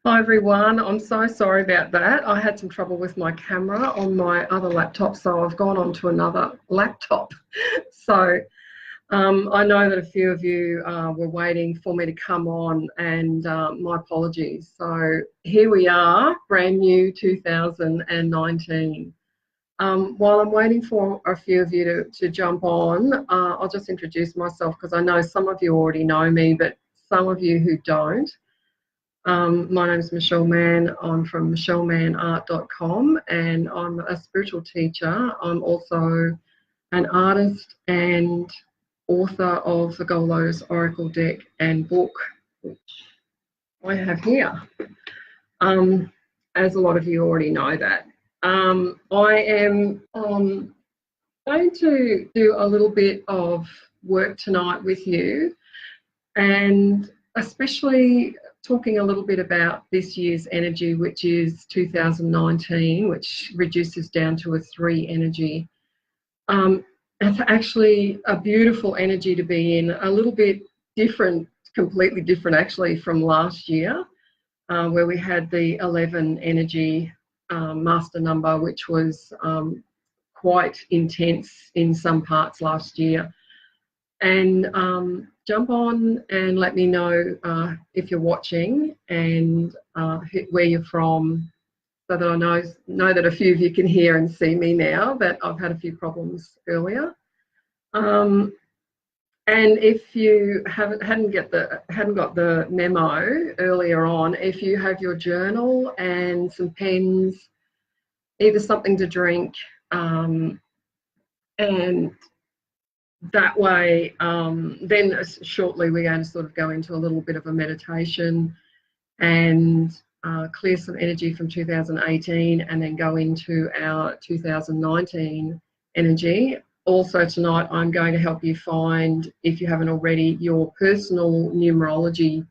Hi everyone, I'm so sorry about that. I had some trouble with my camera on my other laptop, so I've gone on to another laptop. So I know that a few of you were waiting for me to come on, and my apologies. So here we are, brand new 2019. While I'm waiting for a few of you to jump on, I'll just introduce myself because I know some of you already know me, but some of you who don't. My name is Michelle Mann. I'm from michellemannart.com, and I'm a spiritual teacher. I'm also an artist and author of the Gold Lotus Oracle deck and book, which I have here. Um, as a lot of you already know that. I am going to do a little bit of work tonight with you, and especially talking a little bit about this year's energy, which is 2019, which reduces down to a 3 energy. It's actually a beautiful energy to be in, a little bit different, completely different actually from last year, where we had the 11 energy master number, which was quite intense in some parts last year. And jump on and let me know if you're watching and where you're from, so that I know that a few of you can hear and see me now. That I've had a few problems earlier. And if you hadn't got the memo earlier on, if you have your journal and some pens, either something to drink, and that way, then shortly we're going to sort of go into a little bit of a meditation and clear some energy from 2018, and then go into our 2019 energy. Also tonight, I'm going to help you find, if you haven't already, your personal numerology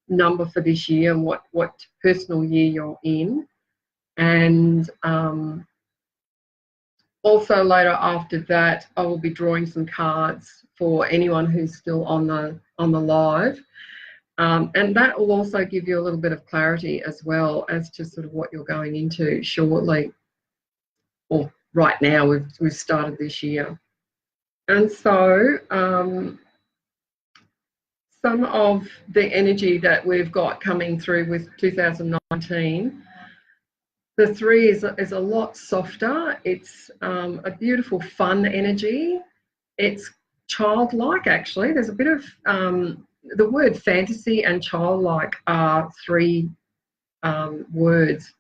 number for this year and what personal year you're in. And also later after that, I will be drawing some cards for anyone who's still on the live. And that will also give you a little bit of clarity as well as to sort of what you're going into shortly, or right now. We've started this year. And so some of the energy that we've got coming through with 2019, the 3 is a lot softer. It's a beautiful, fun energy. It's childlike, actually. There's a bit of the word fantasy and childlike are 3 words.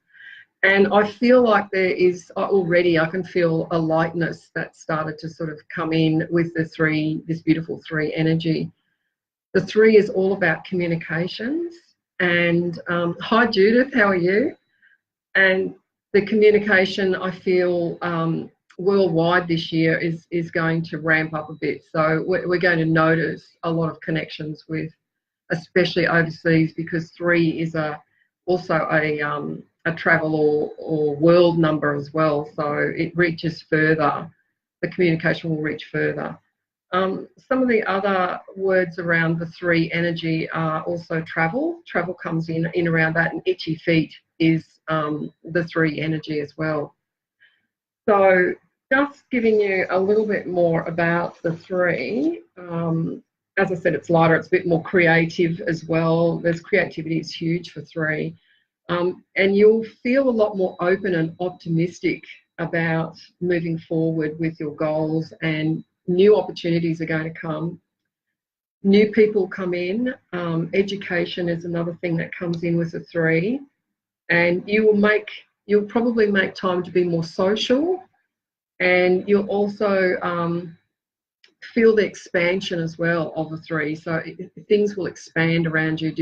And I feel like there is already, I can feel a lightness that started to sort of come in with the 3, this beautiful 3 energy. The 3 is all about communications. And hi, Judith, how are you? And the communication, I feel, worldwide this year is going to ramp up a bit. So we're going to notice a lot of connections with, especially overseas, because 3 is also a travel or world number as well. So it reaches further. The communication will reach further. Some of the other words around the 3 energy are also travel. Travel comes in around that, and itchy feet is the 3 energy as well. So just giving you a little bit more about the 3. As I said, it's lighter, it's a bit more creative as well. There's creativity is huge for 3. And you'll feel a lot more open and optimistic about moving forward with your goals, and new opportunities are going to come. New people come in. Education is another thing that comes in with the 3. And you'll probably make time to be more social, and you'll also feel the expansion as well of the 3. So things will expand around you in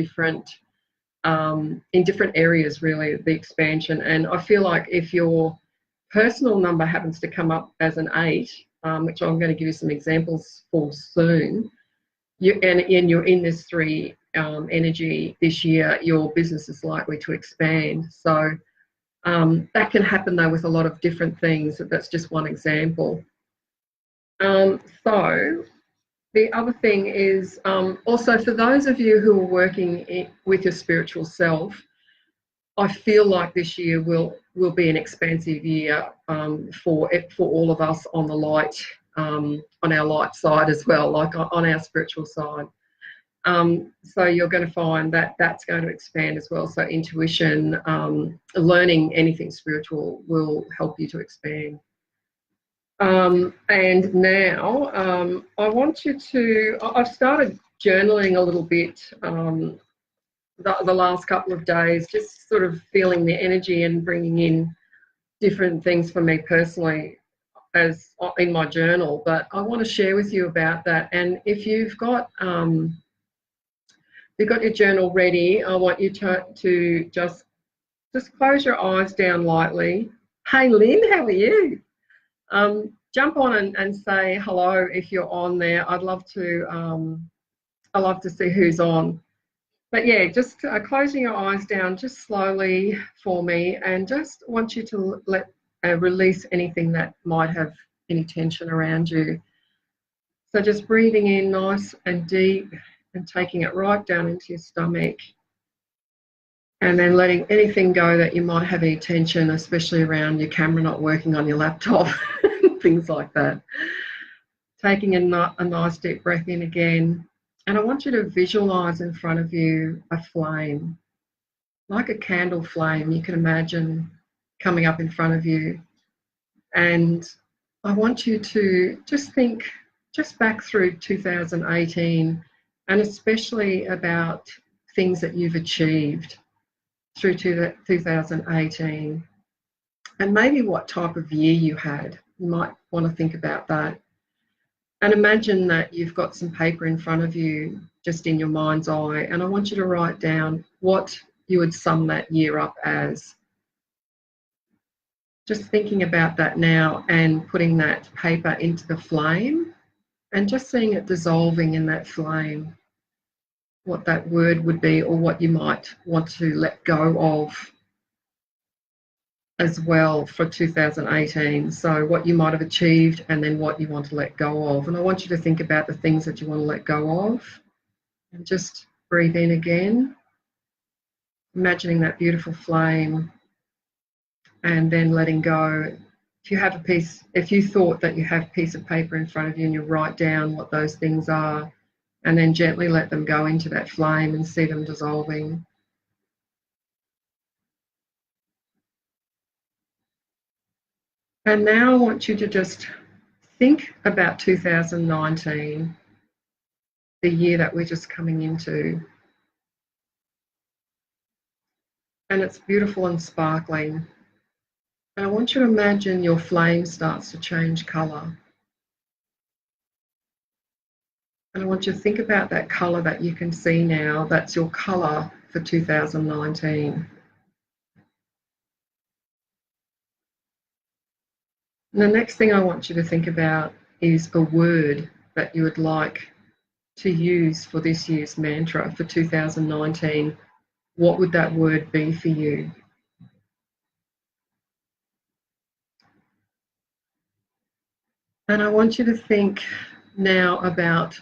different areas, really, the expansion. And I feel like if your personal number happens to come up as an 8, which I'm going to give you some examples for soon, and you're in this 3 energy this year, your business is likely to expand. So that can happen, though, with a lot of different things. That's just one example. So the other thing is also for those of you who are working with your spiritual self, I feel like this year will be an expansive year for all of us on the light, on our light side as well, like on our spiritual side. So you're going to find that that's going to expand as well. So intuition, learning anything spiritual will help you to expand. And now I want you to, I've started journaling a little bit the last couple of days, just sort of feeling the energy and bringing in different things for me personally as in my journal. But I want to share with you about that. And if you've got your journal ready, I want you to just close your eyes down lightly. Hey Lynn, how are you? Jump on and say hello if you're on there. I'd love to see who's on. But yeah, just closing your eyes down just slowly for me, and just want you to let release anything that might have any tension around you. So just breathing in nice and deep and taking it right down into your stomach, and then letting anything go that you might have any tension, especially around your camera not working on your laptop, things like that. Taking a nice deep breath in again. And I want you to visualize in front of you a flame, like a candle flame you can imagine coming up in front of you. And I want you to just think just back through 2018, and especially about things that you've achieved through to 2018, and maybe what type of year you had. You might want to think about that. And imagine that you've got some paper in front of you, just in your mind's eye, and I want you to write down what you would sum that year up as. Just thinking about that now and putting that paper into the flame and just seeing it dissolving in that flame, what that word would be, or what you might want to let go of as well for 2018. So what you might have achieved and then what you want to let go of. And I want you to think about the things that you want to let go of, and just breathe in again, imagining that beautiful flame, and then letting go. If you thought that you have a piece of paper in front of you and you write down what those things are, and then gently let them go into that flame and see them dissolving. And now I want you to just think about 2019, the year that we're just coming into. And it's beautiful and sparkling. And I want you to imagine your flame starts to change colour. And I want you to think about that colour that you can see now. That's your colour for 2019. And the next thing I want you to think about is a word that you would like to use for this year's mantra for 2019. What would that word be for you? And I want you to think now about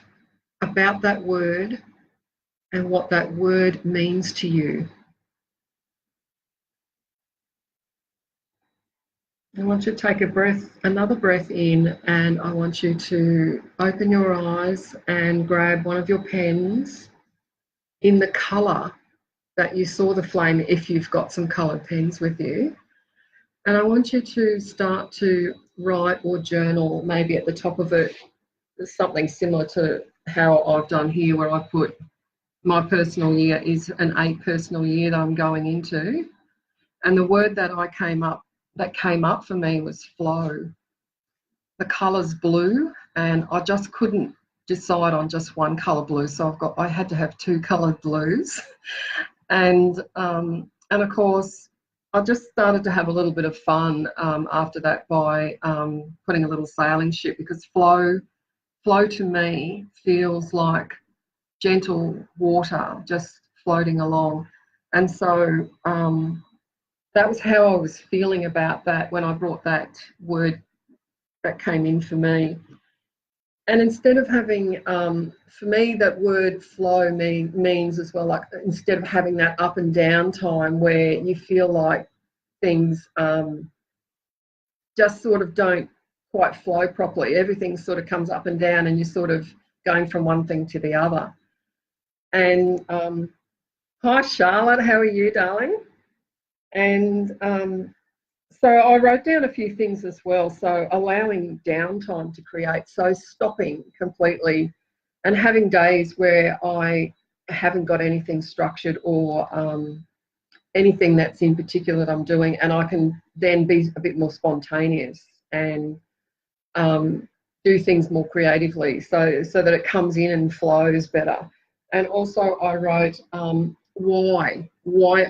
that word and what that word means to you. I want you to take another breath in, and I want you to open your eyes and grab one of your pens in the colour that you saw the flame, if you've got some coloured pens with you. And I want you to start to write or journal, maybe at the top of it, something similar to how I've done here, where I put my personal year is an 8 personal year that I'm going into. And the word that came up for me was flow. The colour's blue, and I just couldn't decide on just one colour blue, so I had to have 2 coloured blues. And of course, I just started to have a little bit of fun after that by putting a little sailing ship, because flow to me feels like gentle water just floating along. And so that was how I was feeling about that when I brought that word that came in for me. And instead of having, for me, that word flow means as well, like instead of having that up and down time where you feel like things just sort of don't quite flow properly. Everything sort of comes up and down and you're sort of going from one thing to the other. And hi, Charlotte, how are you, darling? And so I wrote down a few things as well. So allowing downtime to create, so stopping completely and having days where I haven't got anything structured or anything that's in particular that I'm doing, and I can then be a bit more spontaneous and do things more creatively, so that it comes in and flows better. And also, I wrote why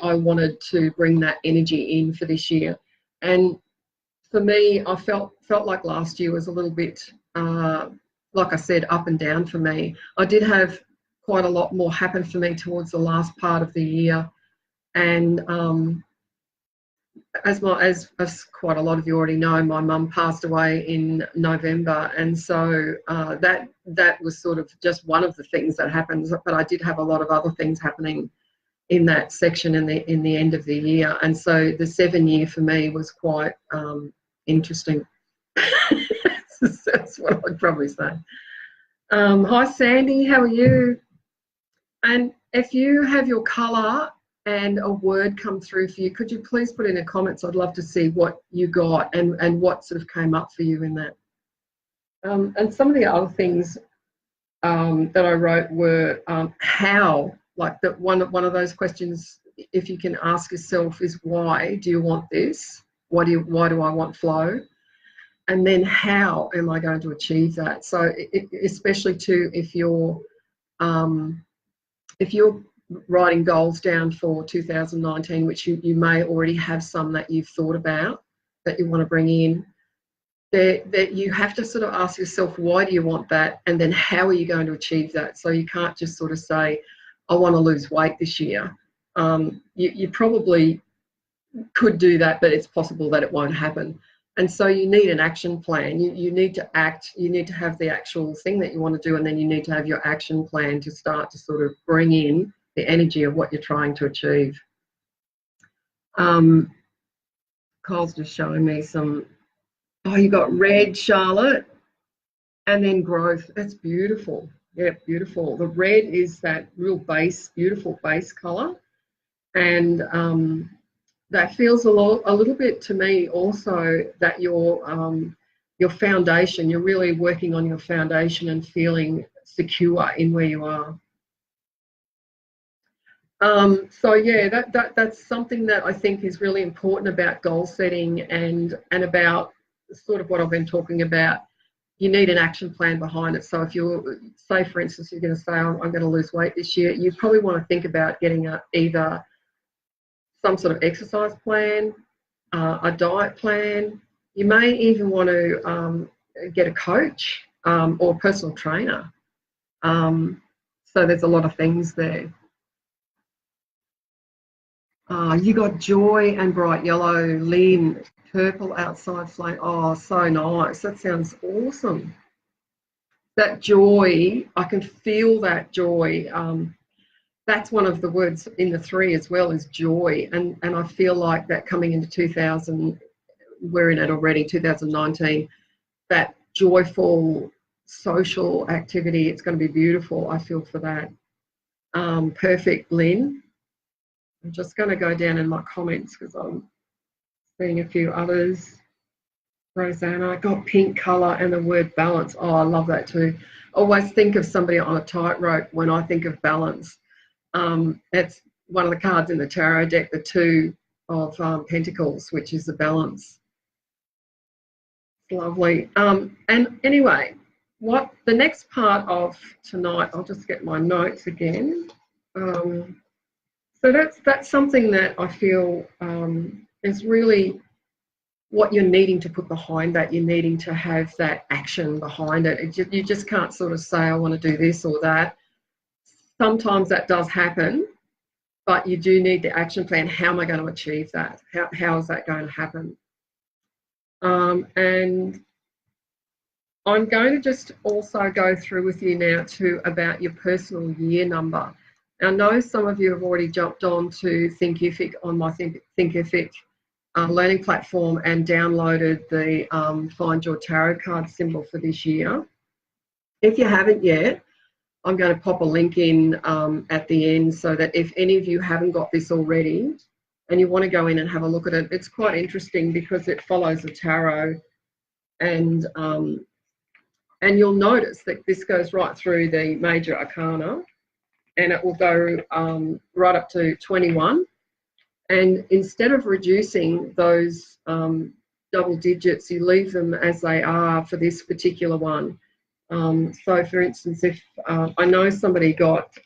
I wanted to bring that energy in for this year, and for me, I felt like last year was a little bit, like I said, up and down for me. I did have quite a lot more happen for me towards the last part of the year, and as quite a lot of you already know, my mum passed away in November, and so that was sort of just one of the things that happens. But I did have a lot of other things happening in that section in the end of the year, and so the 7 year for me was quite interesting. That's what I'd probably say. Hi, Sandy, how are you? And if you have your colour and a word come through for you, could you please put in the comments? I'd love to see what you got and what sort of came up for you in that. And some of the other things that I wrote were how, like that one of those questions, if you can ask yourself, is why do you want this? Why do I want flow? And then how am I going to achieve that? So especially too, if you're writing goals down for 2019, which you may already have some that you've thought about that you want to bring in, that you have to sort of ask yourself, why do you want that? And then how are you going to achieve that? So you can't just sort of say, I want to lose weight this year. You probably could do that, but it's possible that it won't happen. And so you need an action plan. You need to act, you need to have the actual thing that you want to do, and then you need to have your action plan to start to sort of bring in the energy of what you're trying to achieve. Kyle's just showing me some, oh, you got red, Charlotte, and then growth. That's beautiful. Yeah, beautiful. The red is that real base, beautiful base colour. And that feels a little bit to me also that your foundation, you're really working on your foundation and feeling secure in where you are. So yeah, that's something that I think is really important about goal setting and about sort of what I've been talking about. You need an action plan behind it. So if you're, say for instance, you're going to say, I'm going to lose weight this year, you probably want to think about getting either some sort of exercise plan, a diet plan. You may even want to get a coach or a personal trainer. So there's a lot of things there. You got joy and bright yellow, Lynn, purple outside flame. Oh, so nice. That sounds awesome. That joy, I can feel that joy. That's one of the words in the 3 as well, is joy. And I feel like that coming into 2000, we're in it already, 2019, that joyful social activity, it's going to be beautiful. I feel for that. Perfect, Lynn. I'm just going to go down in my comments because I'm seeing a few others. Rosanna, got pink colour and the word balance. Oh, I love that too. Always think of somebody on a tightrope when I think of balance. That's one of the cards in the tarot deck, the 2 of Pentacles, which is the balance. Lovely. And anyway, what the next part of tonight, I'll just get my notes again. So that's something that I feel is really what you're needing to put behind that. You're needing to have that action behind it. You just can't sort of say, I want to do this or that. Sometimes that does happen, but you do need the action plan. How am I going to achieve that? How is that going to happen? And I'm going to just also go through with you now too about your personal year number. I know some of you have already jumped on to Thinkific on my Thinkific learning platform and downloaded the Find Your Tarot card symbol for this year. If you haven't yet, I'm going to pop a link in at the end so that if any of you haven't got this already and you want to go in and have a look at it, it's quite interesting because it follows the tarot, and you'll notice that this goes right through the major arcana, and it will go right up to 21. And instead of reducing those double digits, you leave them as they are for this particular one. So, for instance, if I know somebody got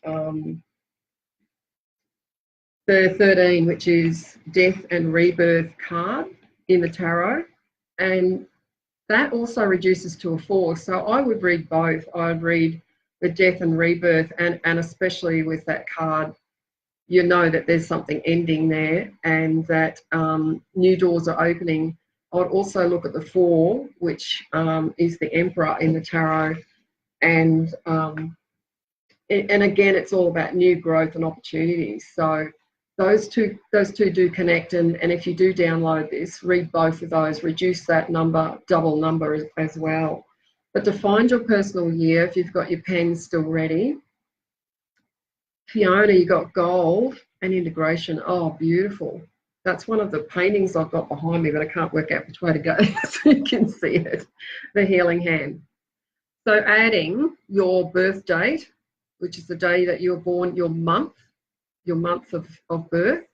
the 13, which is death and rebirth card in the tarot, and that also reduces to a 4. So I would read both. I would read the death and rebirth, and especially with that card, you know that there's something ending there and that new doors are opening. I would also look at the 4, which is the Emperor in the tarot, and again, it's all about new growth and opportunities. So those two do connect, and if you do download this, read both of those, reduce that number, double number as well. But to find your personal year, if you've got your pens still ready, Fiona, you got gold and integration. Oh, beautiful. That's one of the paintings I've got behind me, but I can't work out which way to go so you can see it. The healing hand. So adding your birth date, which is the day that you were born, your month of birth,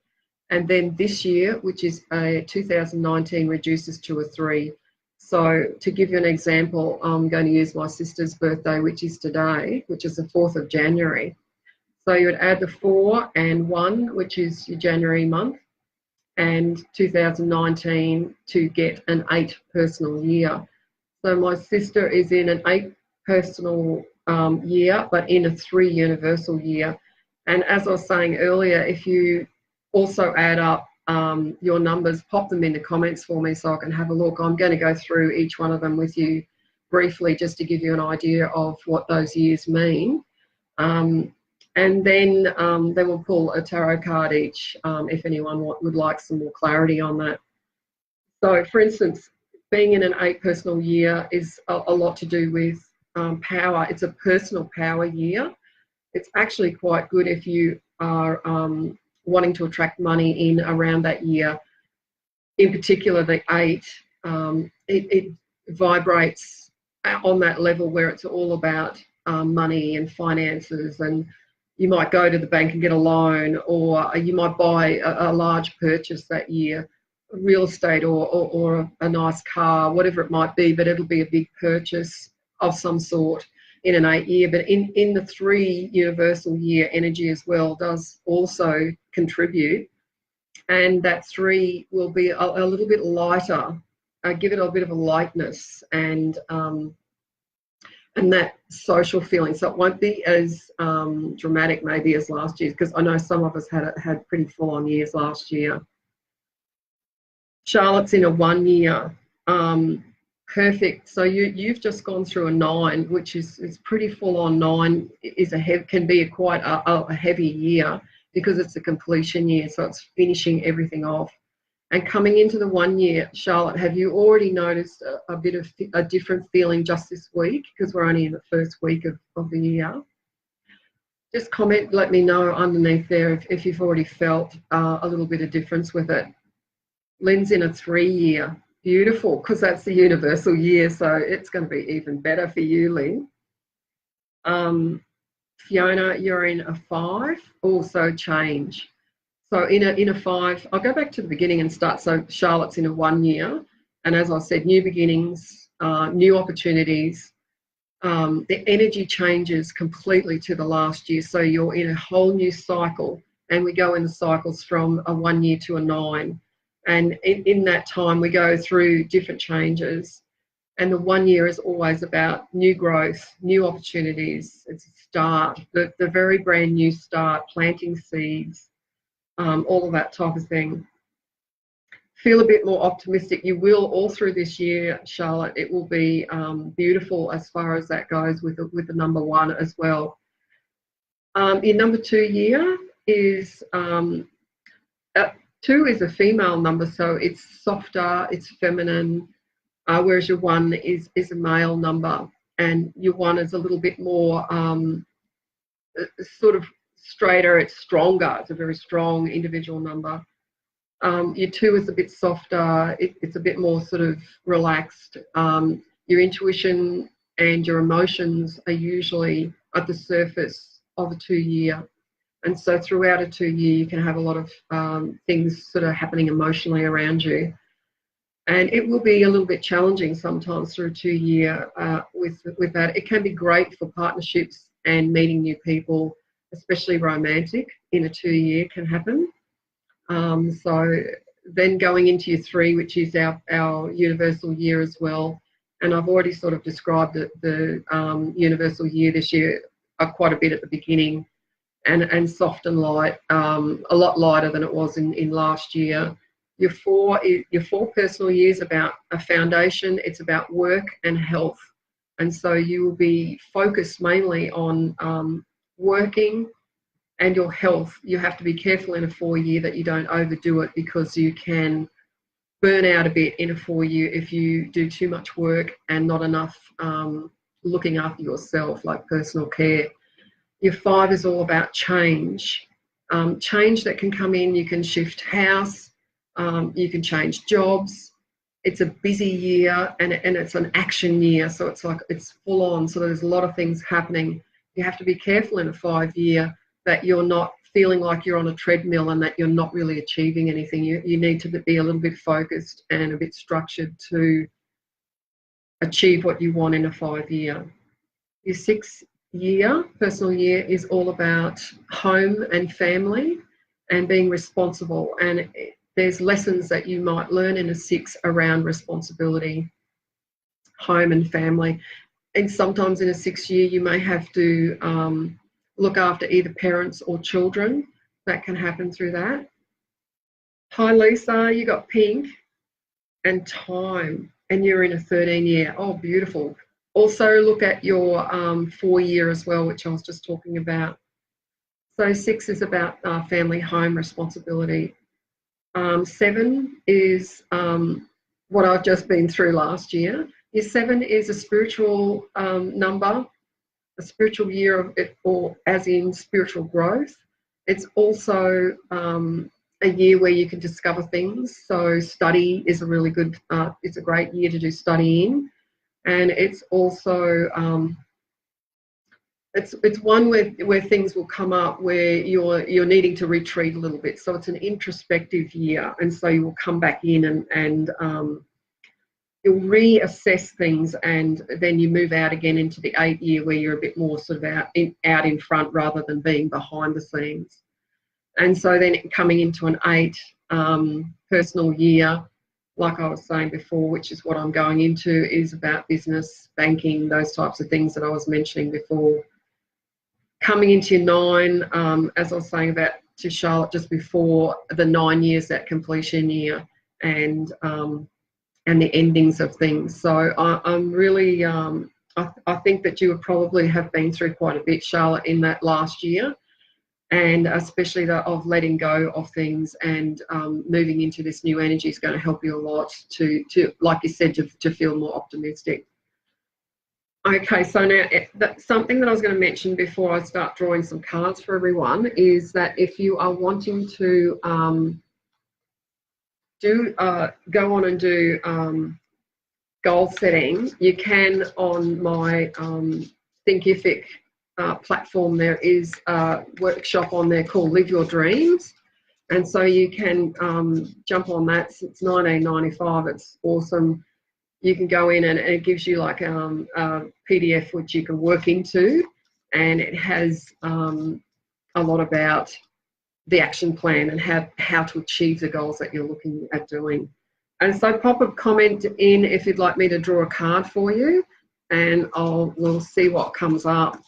and then this year, which is a 2019, reduces to a 3. So to give you an example, I'm going to use my sister's birthday, which is today, which is the 4th of January. So you would add the 4 and 1, which is your January month, and 2019 to get an 8 personal year. So my sister is in an 8 personal year, but in a 3 universal year. And as I was saying earlier, if you also add up your numbers, pop them in the comments for me so I can have a look. I'm going to go through each one of them with you briefly just to give you an idea of what those years mean. And then we'll pull a tarot card each if anyone would like some more clarity on that. So, for instance, being in an 8 personal year is a lot to do with power. It's a personal power year. It's actually quite good if you are wanting to attract money in around that year. In particular, the 8, it vibrates on that level where it's all about money and finances, and you might go to the bank and get a loan, or you might buy a large purchase that year, real estate or a nice car, whatever it might be, but it'll be a big purchase of some sort in an 8 year. But in the 3 universal year, energy as well does also contribute, and that 3 will be a little bit lighter, give it a bit of a lightness and that social feeling. So it won't be as dramatic maybe as last year, because I know some of us had pretty full-on years last year. Charlotte's in a 1 year. Perfect. So you've just gone through a 9, which is pretty full on. 9 can be quite a heavy year because it's a completion year, so it's finishing everything off. And coming into the 1 year, Charlotte, have you already noticed a bit of a different feeling just this week? Because we're only in the first week of the year. Just comment, let me know underneath there if you've already felt a little bit of difference with it. Lynn's in a 3 year. Beautiful, because that's the universal year, so it's going to be even better for you, Lynn. Fiona, you're in a 5, also change. So in a 5, I'll go back to the beginning and start. So Charlotte's in a 1 year, and as I said, new beginnings, new opportunities. The energy changes completely to the last year, so you're in a whole new cycle, and we go in the cycles from a 1 year to a 9. And in that time, we go through different changes. And the 1 year is always about new growth, new opportunities. It's a start, the very brand new start, planting seeds, all of that type of thing. feel a bit more optimistic. You will all through this year, Charlotte. It will be beautiful as far as that goes with the number 1 as well. Your number 2 year is 2 is a female number, so it's softer, it's feminine, whereas your 1 is a male number, and your 1 is a little bit more sort of straighter, it's stronger, it's a very strong individual number. Your 2 is a bit softer, it's a bit more sort of relaxed. Your intuition and your emotions are usually at the surface of a 2 year. And so throughout a 2 year, you can have a lot of things sort of happening emotionally around you. And it will be a little bit challenging sometimes through a 2 year with that. It can be great for partnerships and meeting new people, especially romantic in a 2 year can happen. So then going into your 3, which is our universal year as well. And I've already sort of described the universal year this year quite a bit at the beginning, and soft and light, a lot lighter than it was in last year. Your 4 personal year is about a foundation. It's about work and health. And so you will be focused mainly on working and your health. You have to be careful in a 4 year that you don't overdo it, because you can burn out a bit in a 4 year if you do too much work and not enough looking after yourself, like personal care. Your 5 is all about change. Change that can come in. You can shift house, you can change jobs. It's a busy year, and it's an action year, so it's full on. So there's a lot of things happening. You have to be careful in a 5 year that you're not feeling like you're on a treadmill and that you're not really achieving anything. You need to be a little bit focused and a bit structured to achieve what you want in a 5 year. Your 6 year, personal year, is all about home and family and being responsible. And there's lessons that you might learn in a 6 around responsibility, home and family. And sometimes in a 6 year, you may have to look after either parents or children. That can happen through that. Hi, Lisa, you got pink and time, and you're in a 13 year. Oh, beautiful. Also look at your 4 year as well, which I was just talking about. So 6 is about family, home, responsibility. 7 is what I've just been through last year. Year 7 is a spiritual number, a spiritual year of it, or as in spiritual growth. It's also a year where you can discover things. So study is a really good, it's a great year to do studying. And it's also it's one where things will come up where you're needing to retreat a little bit. So it's an introspective year, and so you will come back in and you'll reassess things, and then you move out again into the 8 year where you're a bit more sort of out in front rather than being behind the scenes. And so then coming into an 8 personal year, like I was saying before, which is what I'm going into, is about business, banking, those types of things that I was mentioning before. Coming into your 9, as I was saying about to Charlotte just before, the 9 years, that completion year, and the endings of things. So I'm really, I think that you would probably have been through quite a bit, Charlotte, in that last year. And especially of letting go of things and moving into this new energy is going to help you a lot to like you said, to feel more optimistic. Okay, so now something that I was going to mention before I start drawing some cards for everyone is that if you are wanting to go on and do goal setting, you can on my Thinkific platform. There is a workshop on there called Live Your Dreams, and so you can jump on that. It's $19.95. It's awesome. You can go in and it gives you like a PDF which you can work into, and it has a lot about the action plan and how to achieve the goals that you're looking at doing. And so pop a comment in if you'd like me to draw a card for you, and we'll see what comes up.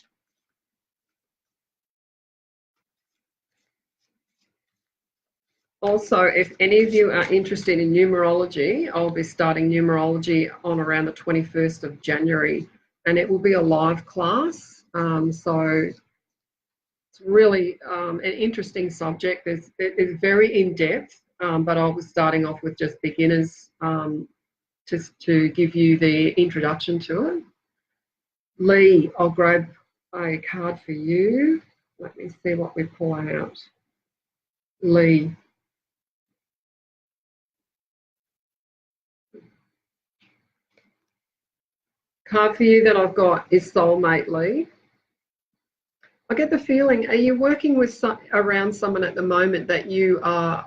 Also, if any of you are interested in numerology, I'll be starting numerology on around the 21st of January, and it will be a live class. So it's really an interesting subject. It's very in-depth, but I was starting off with just beginners, just to give you the introduction to it. Lee, I'll grab a card for you. Let me see what we pull out. Lee. Card for you that I've got is Soulmate, Lee. I get the feeling, are you working with around someone at the moment that you are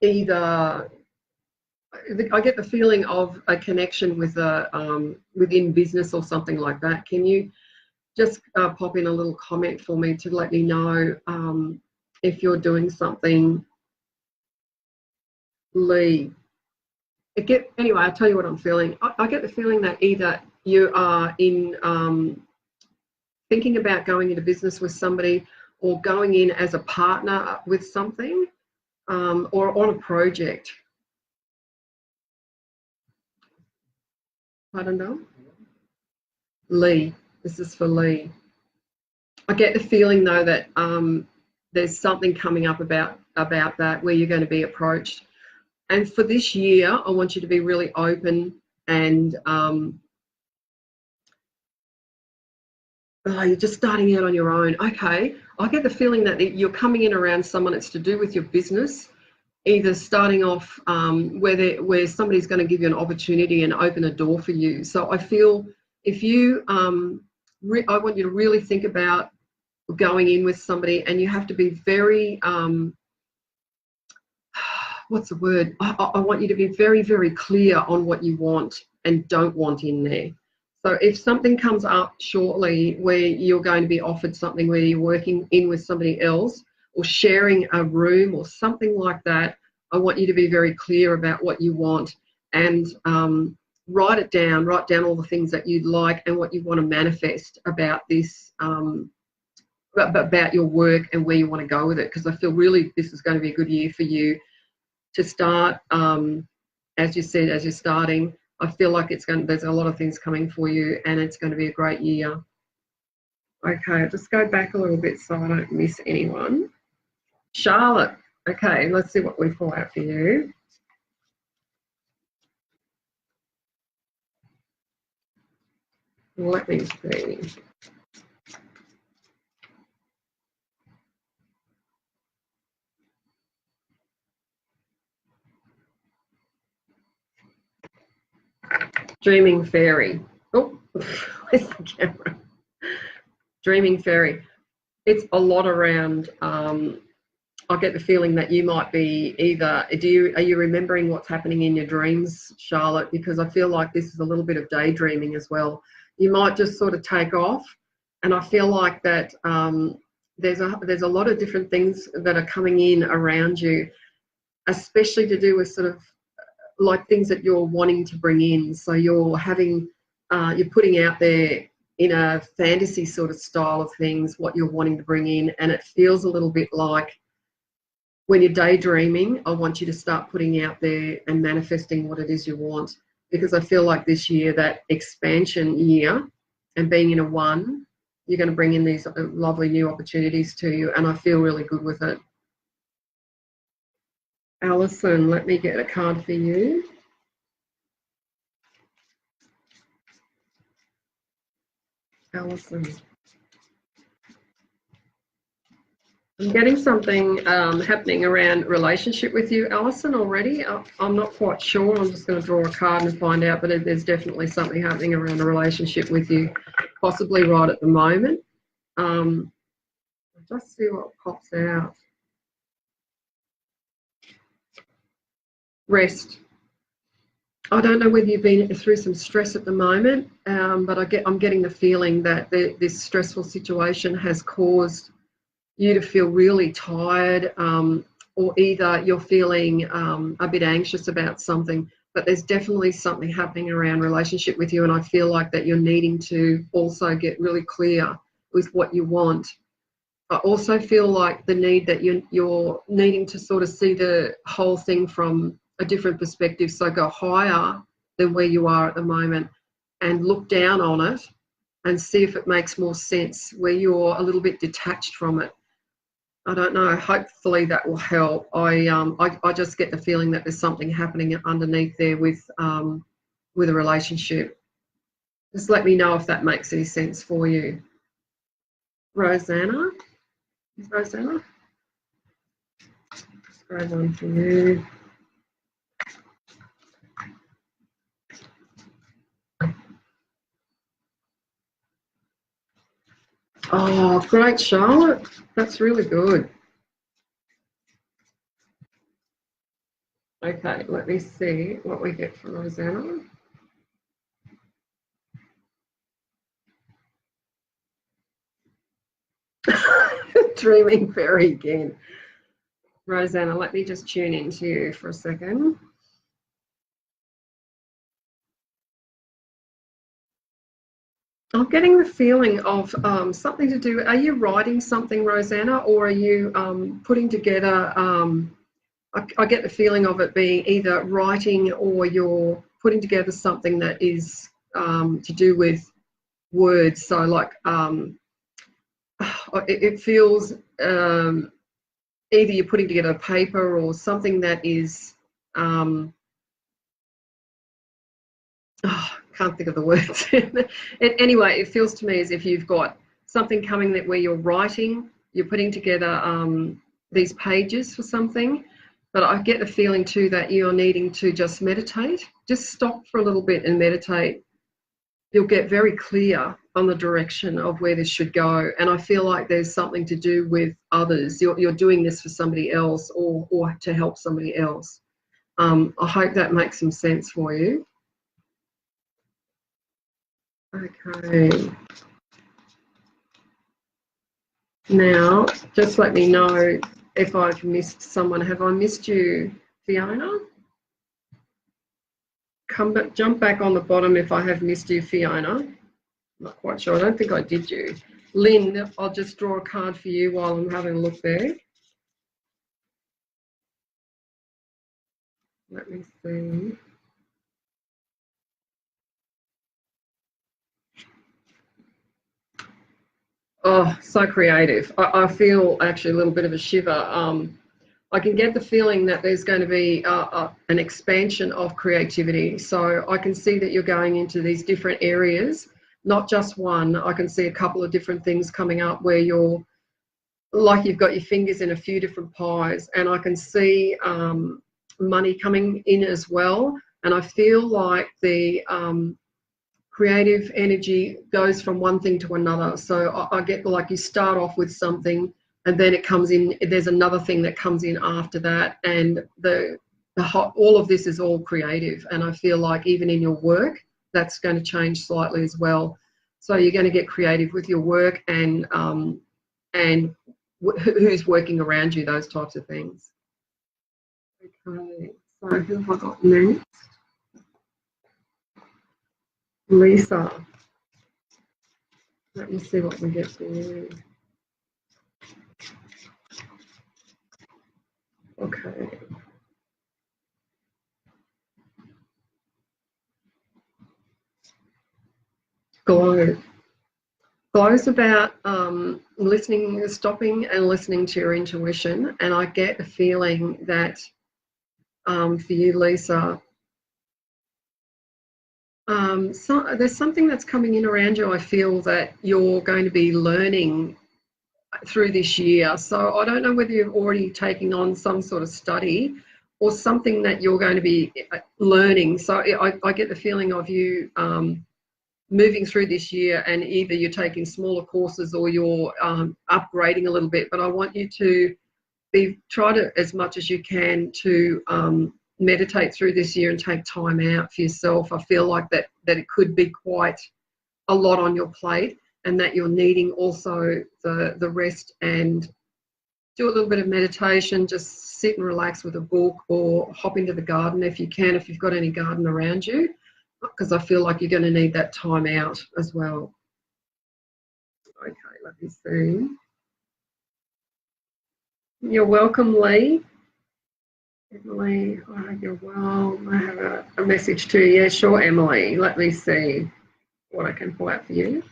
either, I get the feeling of a connection with within business or something like that. Can you just pop in a little comment for me to let me know if you're doing something, Lee? Anyway, I'll tell you what I'm feeling. I get the feeling that either you are in thinking about going into business with somebody, or going in as a partner with something, or on a project. I don't know. Lee, this is for Lee. I get the feeling though that there's something coming up about that, where you're going to be approached. And for this year, I want you to be really open and you're just starting out on your own. Okay, I get the feeling that you're coming in around someone that's to do with your business, either starting off where somebody's going to give you an opportunity and open a door for you. So I feel if you, I want you to really think about going in with somebody, and you have to be very, what's the word? I want you to be very, very clear on what you want and don't want in there. So if something comes up shortly where you're going to be offered something, where you're working in with somebody else or sharing a room or something like that, I want you to be very clear about what you want, and write it down. Write down all the things that you'd like and what you want to manifest about this, about your work and where you want to go with it. Because I feel really this is going to be a good year for you to start. As you said, as you're starting, I feel like there's a lot of things coming for you, and it's going to be a great year. Okay, I'll just go back a little bit so I don't miss anyone. Charlotte, okay, let's see what we pull out for you. Let me see. Dreaming Fairy. Oh, where's the camera? Dreaming Fairy. It's a lot around, I get the feeling that you might be either, are you remembering what's happening in your dreams, Charlotte? Because I feel like this is a little bit of daydreaming as well. You might just sort of take off, and I feel like that there's a lot of different things that are coming in around you, especially to do with sort of like things that you're wanting to bring in. So you're putting out there in a fantasy sort of style of things what you're wanting to bring in, and it feels a little bit like when you're daydreaming, I want you to start putting out there and manifesting what it is you want, because I feel like this year, that expansion year and being in a one, you're going to bring in these lovely new opportunities to you, and I feel really good with it. Alison, let me get a card for you. Alison. I'm getting something happening around relationship with you, Alison, already. I'm not quite sure. I'm just going to draw a card and find out, but there's definitely something happening around a relationship with you, possibly right at the moment. Just see what pops out. Rest. I don't know whether you've been through some stress at the moment, but I'm getting the feeling that this stressful situation has caused you to feel really tired, or either you're feeling a bit anxious about something, but there's definitely something happening around relationship with you, and I feel like that you're needing to also get really clear with what you want. I also feel like the need that you're needing to sort of see the whole thing from a different perspective. So go higher than where you are at the moment and look down on it and see if it makes more sense where you're a little bit detached from it. I don't know. Hopefully that will help. I just get the feeling that there's something happening underneath there with a relationship. Just let me know if that makes any sense for you. Rosanna? Is Rosanna? Spray one for you. Oh, great, Charlotte. That's really good. Okay, let me see what we get from Rosanna. Dreaming fairy again. Rosanna, let me just tune into you for a second. I'm getting the feeling of something to do. Are you writing something, Rosanna, or are you putting together? I get the feeling of it being either writing or you're putting together something that is to do with words. So, like, it feels either you're putting together a paper or something that is. Can't think of the words. Anyway, it feels to me as if you've got something coming that where you're writing, you're putting together these pages for something, but I get the feeling too that you're needing to just meditate. Just stop for a little bit and meditate. You'll get very clear on the direction of where this should go. And I feel like there's something to do with others. You're doing this for somebody else or to help somebody else. I hope that makes some sense for you. Okay. Now, just let me know if I've missed someone. Have I missed you, Fiona? Jump back on the bottom if I have missed you, Fiona. Not quite sure. I don't think I did you. Lynn, I'll just draw a card for you while I'm having a look there. Let me see. Oh, so creative. I feel actually a little bit of a shiver. I can get the feeling that there's going to be an expansion of creativity. So I can see that you're going into these different areas, not just one. I can see a couple of different things coming up where you're like you've got your fingers in a few different pies, and I can see money coming in as well. And I feel like the creative energy goes from one thing to another. So I get like you start off with something and then it comes in, there's another thing that comes in after that. And all of this is all creative. And I feel like even in your work, that's going to change slightly as well. So you're going to get creative with your work and who's working around you, those types of things. Okay, so who have I got next? Lisa. Let me see what we get for you. Okay. Glow. Glow is about listening, stopping and listening to your intuition. And I get the feeling that for you, Lisa, there's something that's coming in around you. I feel that you're going to be learning through this year. So I don't know whether you're already taking on some sort of study or something that you're going to be learning. So I get the feeling of you moving through this year, and either you're taking smaller courses or you're upgrading a little bit. But I want you to try to, as much as you can, to meditate through this year and take time out for yourself. I feel like that it could be quite a lot on your plate, and that you're needing also the rest, and do a little bit of meditation. Just sit and relax with a book, or hop into the garden if you can, if you've got any garden around you, because I feel like you're going to need that time out as well. Okay, let me see. You're welcome, Lee. Emily, I hope you're well. I have a message too. Yeah, sure, Emily. Let me see what I can pull out for you.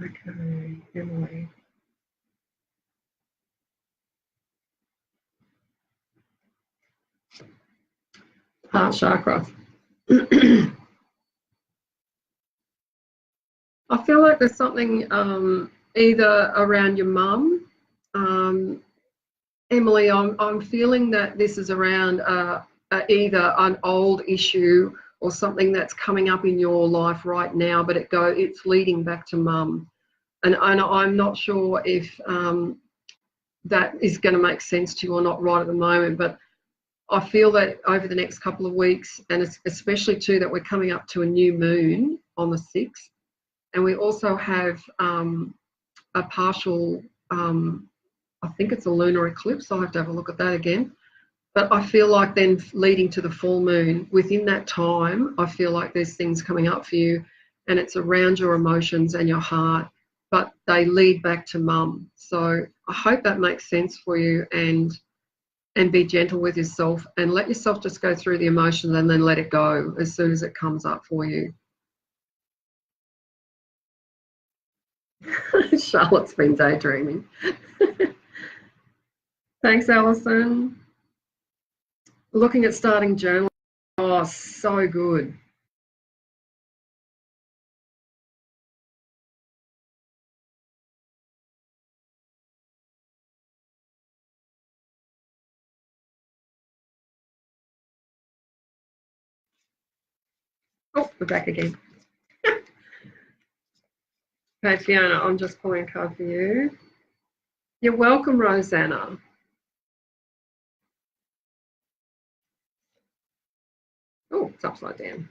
Okay, Emily. Heart chakra. I feel like there's something either around your mum. Emily, I'm feeling that this is around either an old issue or something that's coming up in your life right now, but it's leading back to mum. And I'm not sure if that is going to make sense to you or not right at the moment, but I feel that over the next couple of weeks, and especially too that we're coming up to a new moon on the 6th, and we also have a partial, I think it's a lunar eclipse. I'll have to have a look at that again. But I feel like then leading to the full moon, within that time, I feel like there's things coming up for you, and it's around your emotions and your heart, but they lead back to mum. So I hope that makes sense for you, and be gentle with yourself and let yourself just go through the emotions and then let it go as soon as it comes up for you. Charlotte's been daydreaming. Thanks, Alison. Looking at starting journaling. Oh, so good. Oh, we're back again. Okay, Fiona, I'm just pulling a card for you. You're welcome, Rosanna. Oh, it's upside down.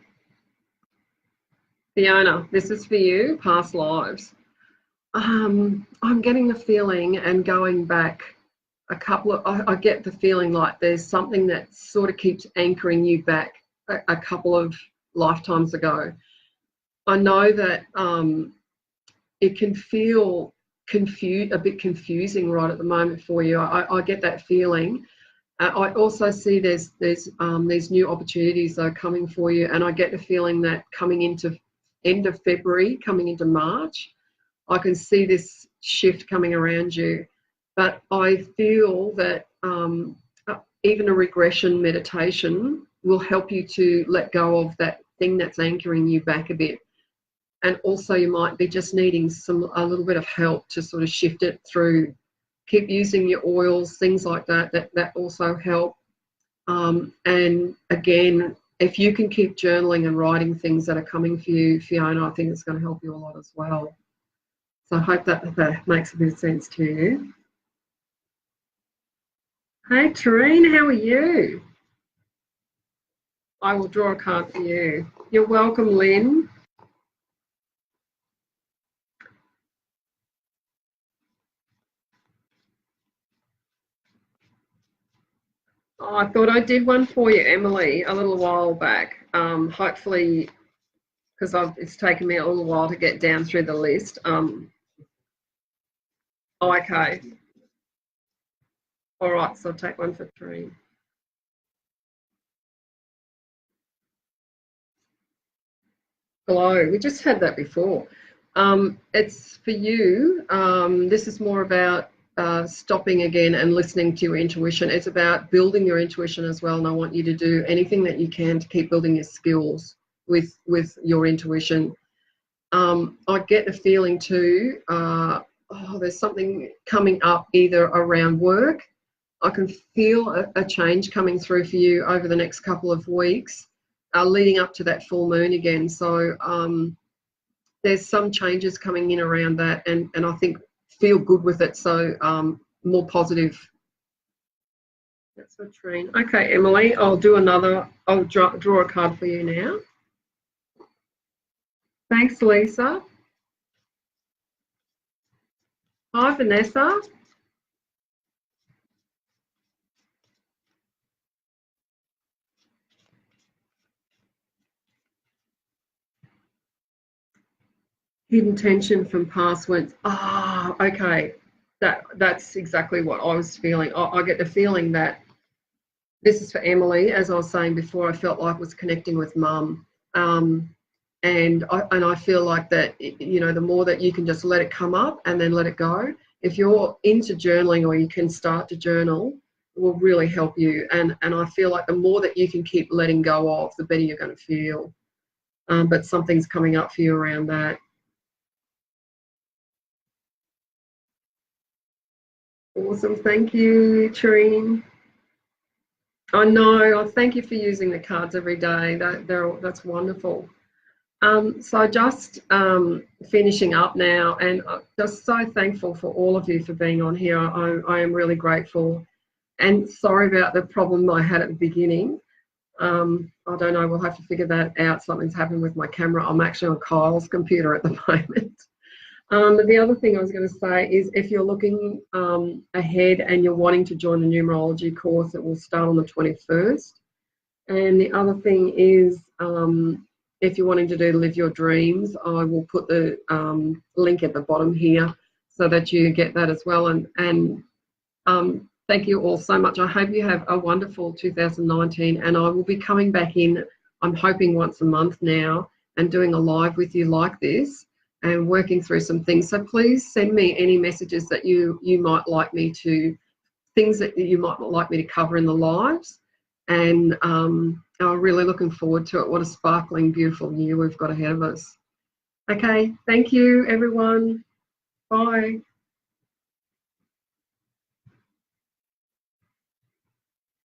Fiona, this is for you, past lives. I'm getting the feeling and going back I get the feeling like there's something that sort of keeps anchoring you back a couple of lifetimes ago. I know that it can feel a bit confusing right at the moment for you. I get that feeling. I also see there's these new opportunities that are coming for you, and I get the feeling that coming into end of February, coming into March, I can see this shift coming around you. But I feel that even a regression meditation will help you to let go of that thing that's anchoring you back a bit. And also you might be just needing a little bit of help to sort of shift it through. Keep using your oils, things like that also help. And again, if you can keep journaling and writing things that are coming for you, Fiona, I think it's going to help you a lot as well. So I hope that makes a bit of sense to you. Hey, Tareen, how are you? I will draw a card for you. You're welcome, Lynn. Oh, I thought I did one for you, Emily, a little while back. Hopefully, because it's taken me a little while to get down through the list. Okay. All right, so I'll take one for Tareen. Glow. We just had that before. It's for you. This is more about stopping again and listening to your intuition. It's about building your intuition as well. And I want you to do anything that you can to keep building your skills with your intuition. I get the feeling too, there's something coming up either around work. I can feel a change coming through for you over the next couple of weeks, leading up to that full moon again. So there's some changes coming in around that, and I think feel good with it. So more positive. That's for Trine. Okay, Emily, I'll draw a card for you now. Thanks, Lisa. Hi, Vanessa. hidden tension from past wounds. Ah, okay. That's exactly what I was feeling. I get the feeling that this is for Emily, as I was saying before. I felt like I was connecting with mum, and I feel like that, you know, the more that you can just let it come up and then let it go. If you're into journaling, or you can start to journal, it will really help you. And I feel like the more that you can keep letting go of, the better you're going to feel. But something's coming up for you around that. Awesome. Thank you, Trine. I know. Thank you for using the cards every day. That's wonderful. So just finishing up now, and just so thankful for all of you for being on here. I am really grateful, and sorry about the problem I had at the beginning. I don't know. We'll have to figure that out. Something's happened with my camera. I'm actually on Kyle's computer at the moment. But the other thing I was going to say is, if you're looking ahead and you're wanting to join the numerology course, it will start on the 21st. And the other thing is, if you're wanting to do Live Your Dreams, I will put the link at the bottom here so that you get that as well. And thank you all so much. I hope you have a wonderful 2019, and I will be coming back in, I'm hoping once a month now, and doing a live with you like this and working through some things. So please send me any messages that you might like me to, things that you might like me to cover in the lives. And I'm really looking forward to it. What a sparkling, beautiful year we've got ahead of us. Okay, thank you, everyone. Bye.